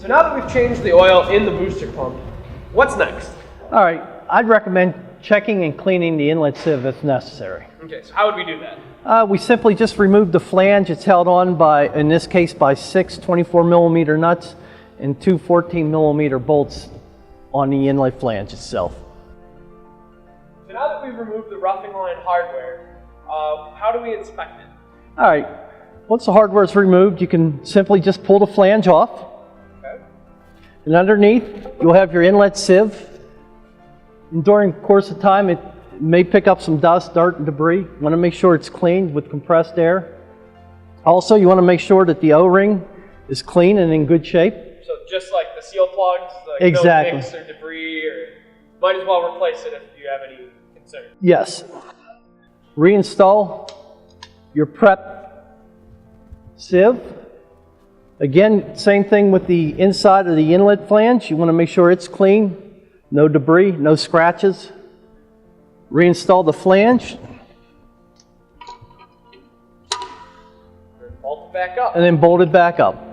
So now that we've changed the oil in the booster pump, what's next? All right, I'd recommend checking and cleaning the inlet sieve if necessary. Okay, so how would we do that? We simply just remove the flange. It's held on by, in this case, by 6 24mm nuts and 2 14mm bolts on the inlet flange itself. So now that we've removed the roughing line hardware, how do we inspect it? All right, once the hardware is removed, you can simply just pull the flange off. Okay. And underneath, you'll have your inlet sieve. And during the course of time, it may pick up some dust, dirt, and debris. You want to make sure it's cleaned with compressed air. Also, you want to make sure that the O-ring is clean and in good shape. So just like the seal plugs, like exactly. No nicks or debris, or might as well replace it if you have any concern. Yes. Reinstall your prep sieve. Again, same thing with the inside of the inlet flange. You want to make sure it's clean, no debris, no scratches. Reinstall the flange. Bolt it back up. And then bolt it back up.